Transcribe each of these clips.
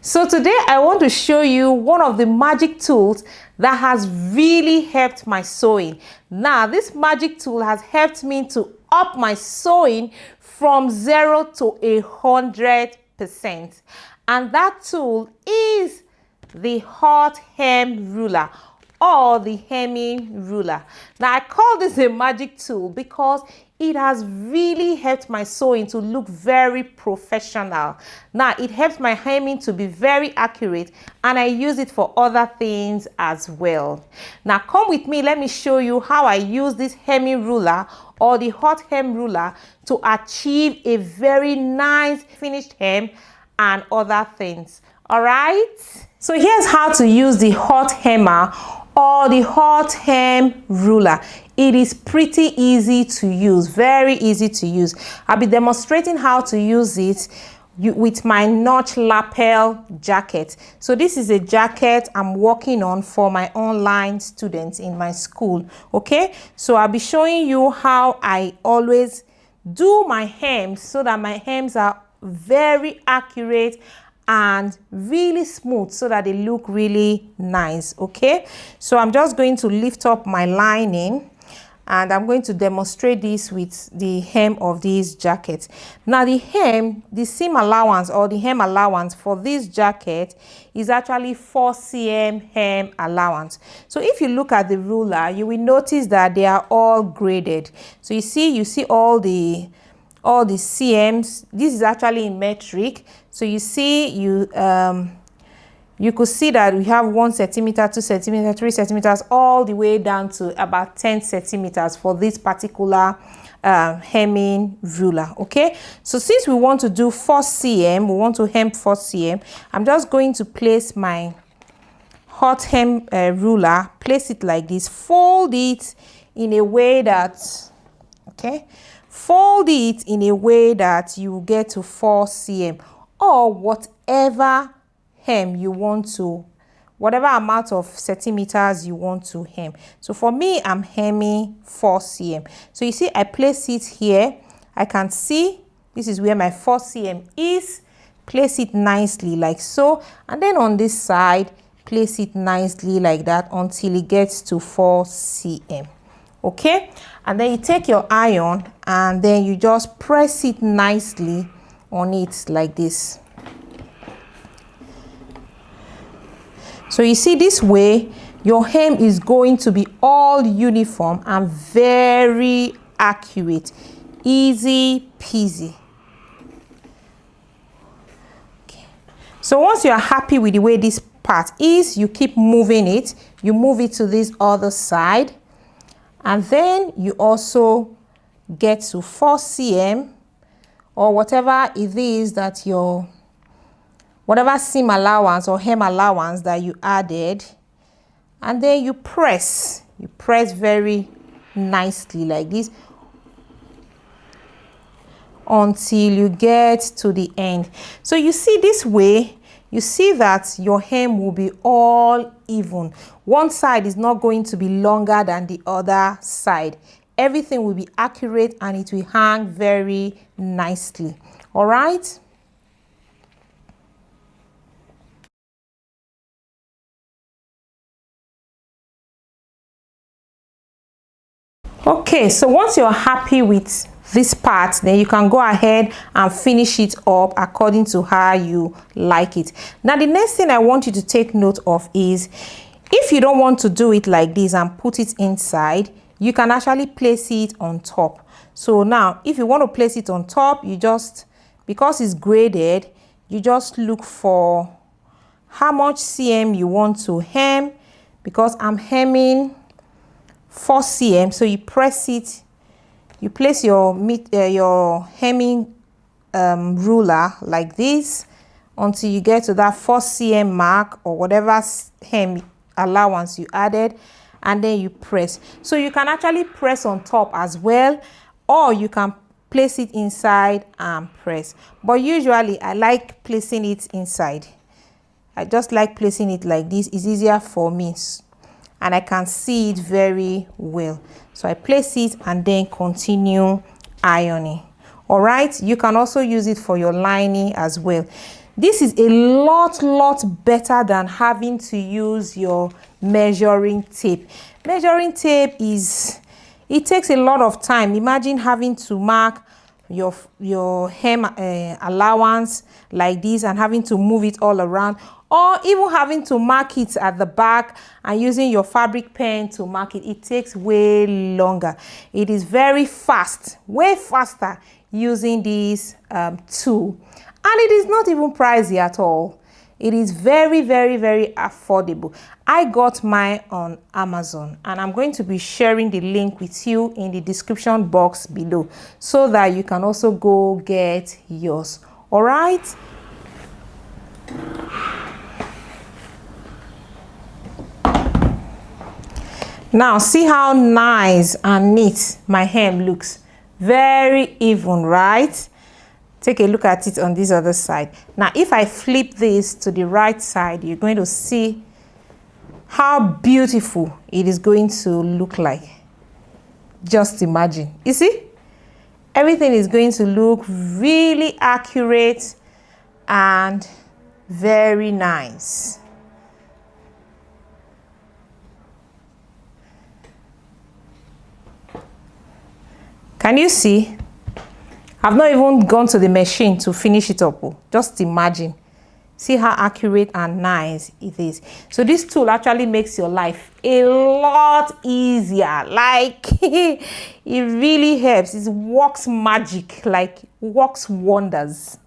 So today I want to show you one of the magic tools that has really helped my sewing. Now, this magic tool has helped me to up my sewing from 0 to 100%. And that tool is the hot hem ruler, or the hemming ruler. Now, I call this a magic tool because it has really helped my sewing to look very professional. Now, it helps my hemming to be very accurate, and I use it for other things as well. Now, come with me, let me show you how I use this hemming ruler, or the hot hem ruler, to achieve a very nice finished hem and other things. All right, so here's how to use the hot hammer or the hot hem ruler. It is pretty easy to use, very easy to use. I'll be demonstrating how to use it with my notch lapel jacket. So this is a jacket I'm working on for my online students in my school. Okay, so I'll be showing you how I always do my hems so that my hems are very accurate and really smooth, so that they look really nice. Okay, so I'm just going to lift up my lining, and I'm going to demonstrate this with the hem of this jacket. Now, the hem, the seam allowance or the hem allowance for this jacket is actually 4 cm hem allowance. So if you look at the ruler, you will notice that they are all graded. So you see all the CMs. This is actually in metric. So you see, you could see that we have 1 centimeter, 2 centimeters, 3 centimeters, all the way down to about 10 centimeters for this particular hemming ruler. Okay, so since we want to do 4 cm, we want to hem 4 cm, I'm just going to place my hot hem ruler, place it like this, fold it in a way that, okay, fold it in a way that you get to 4 cm, or whatever hem you want to, whatever amount of centimeters you want to hem. So for me, I'm hemming 4 cm. So you see, I place it here. I can see this is where my 4 cm is. Place it nicely like so, and then on this side, place it nicely like that until it gets to 4 cm. Okay, and then you take your iron and then you just press it nicely on it like this. So you see, this way your hem is going to be all uniform and very accurate. Easy peasy. Okay. So once you are happy with the way this part is, you keep moving it. You move it to this other side, and then you also get to 4 cm or whatever it is that your, whatever seam allowance or hem allowance that you added, and then you press very nicely like this until you get to the end. So you see, this way you see that your hem will be all even. One side is not going to be longer than the other side. Everything will be accurate and it will hang very nicely. All right. Okay, so once you're happy with this part, then you can go ahead and finish it up according to how you like it. Now, the next thing I want you to take note of is, if you don't want to do it like this and put it inside, you can actually place it on top. So now, if you want to place it on top, you just, because it's graded, you just look for how much cm you want to hem. Because I'm hemming 4 cm, so you press it, you place your hemming ruler like this until you get to that 4 cm mark or whatever hem allowance you added, and then you press. So you can actually press on top as well, or you can place it inside and press. But usually I like placing it inside. I just like placing it like this. It's easier for me and I can see it very well. So I place it and then continue ironing. All right, you can also use it for your lining as well. This is a lot better than having to use your measuring tape. Measuring tape it takes a lot of time. Imagine having to mark your hem allowance like this and having to move it all around, or even having to mark it at the back and using your fabric pen to mark it. It takes way longer. It is very fast, way faster using this tool, and it is not even pricey at all. It is very affordable. I got mine on Amazon, and I'm going to be sharing the link with you in the description box below so that you can also go get yours. All right. Now see how nice and neat my hem looks. Very even, right? Take a look at it on this other side. Now if I flip this to the right side, you're going to see how beautiful it is going to look like. Just imagine. You see? Everything is going to look really accurate and very nice. Can you see? I've not even gone to the machine to finish it up. Just imagine. See how accurate and nice it is. So this tool actually makes your life a lot easier. Like it really helps. It works magic, like works wonders.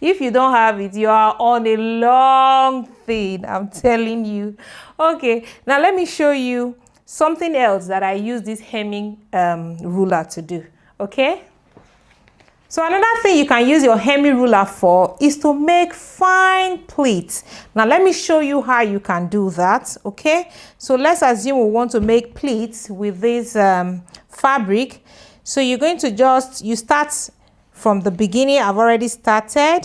If you don't have it, you are on a long thing, I'm telling you. Okay, now let me show you something else that I use this hemming ruler to do. Okay. So another thing you can use your hemming ruler for is to make fine pleats. Now let me show you how you can do that, okay? So let's assume we want to make pleats with this fabric. So you're going to you start from the beginning. I've already started,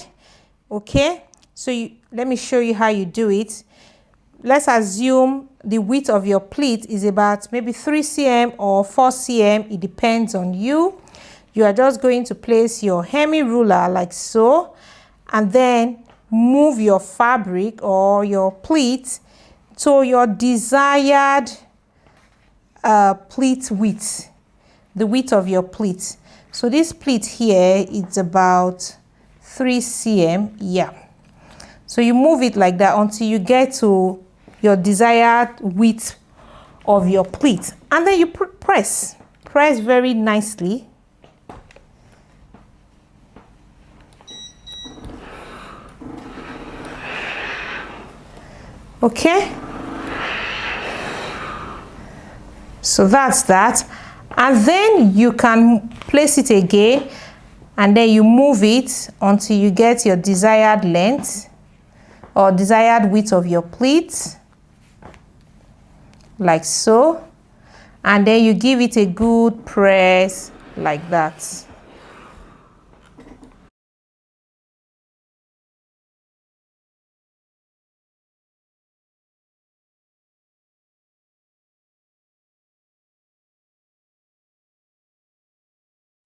okay? So let me show you how you do it. Let's assume the width of your pleat is about maybe 3 cm or 4 cm. It depends on you. You are just going to place your hemming ruler like so, and then move your fabric or your pleat to your desired pleat width, the width of your pleat. So this pleat here, it's about 3 cm. Yeah. So you move it like that until you get to your desired width of your pleat, and then you press very nicely. Okay, so that's that, and then you can place it again, and then you move it until you get your desired length or desired width of your pleat, like so, and then you give it a good press like that.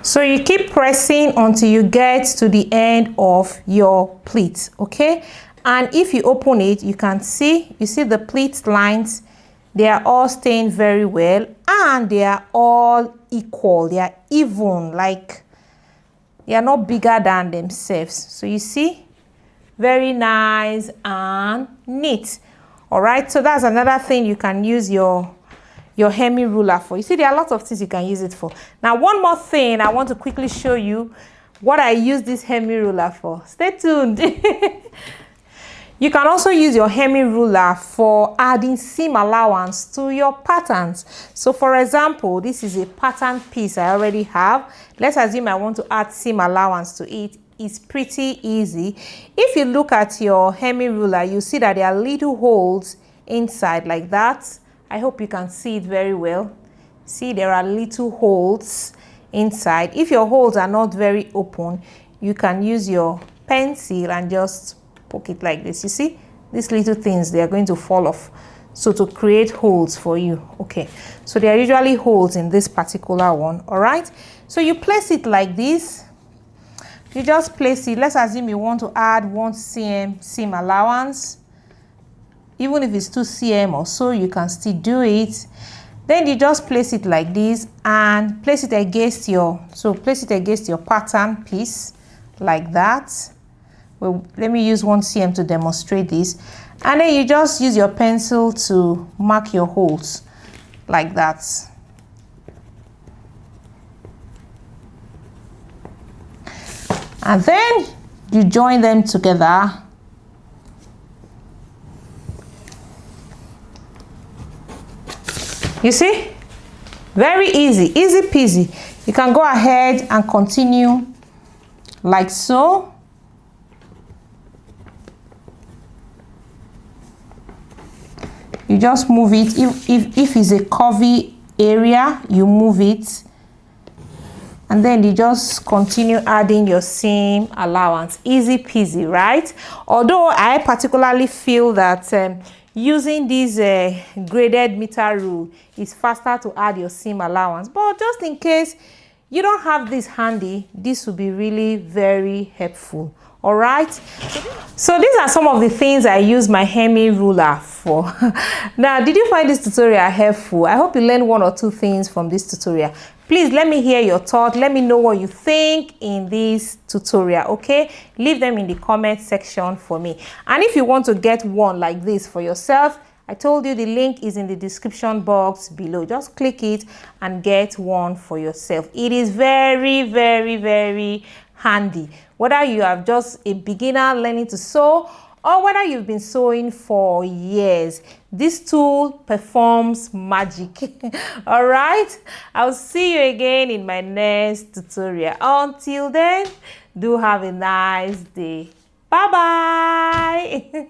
So you keep pressing until you get to the end of your pleat, okay? And if you open it, you can see, you see the pleat lines, they are all staying very well, and they are all equal, they are even, like they are not bigger than themselves. So you see, very nice and neat. All right, so that's another thing you can use your hemming ruler for. You see, there are lots of things you can use it for. Now, one more thing I want to quickly show you what I use this hemming ruler for. Stay tuned. You can also use your hemming ruler for adding seam allowance to your patterns. So for example, this is a pattern piece I already have. Let's assume I want to add seam allowance to it. It's pretty easy. If you look at your hemming ruler, you see that there are little holes inside like that. I hope you can see it very well. See, there are little holes inside. If your holes are not very open, you can use your pencil and just poke it like this. You see, these little things, they are going to fall off. So to create holes for you. Okay, so there are usually holes in this particular one. All right, so you place it like this. You just place it. Let's assume you want to add 1 cm seam allowance. Even if it's 2 cm or so, you can still do it. Then you just place it like this and place it against your pattern piece like that. Well, let me use 1 cm to demonstrate this. And then you just use your pencil to mark your holes like that. And then you join them together. You see? Very easy, easy peasy. You can go ahead and continue like so. You just move it. If it's a curvy area, you move it. And then you just continue adding your seam allowance. Easy peasy, right? Although I particularly feel that using this graded meter rule is faster to add your seam allowance. But just in case you don't have this handy, this will be really very helpful. All right, so these are some of the things I use my hemming ruler for. Now, did you find this tutorial helpful? I hope you learned 1 or 2 things from this tutorial. Please let me hear your thoughts. Let me know what you think in this tutorial, okay? Leave them in the comment section for me. And if you want to get one like this for yourself, I told you the link is in the description box below. Just click it and get one for yourself. It is very, very, very handy. Whether you are just a beginner learning to sew or whether you've been sewing for years, this tool performs magic. All right, I'll see you again in my next tutorial. Until then, do have a nice day. Bye bye.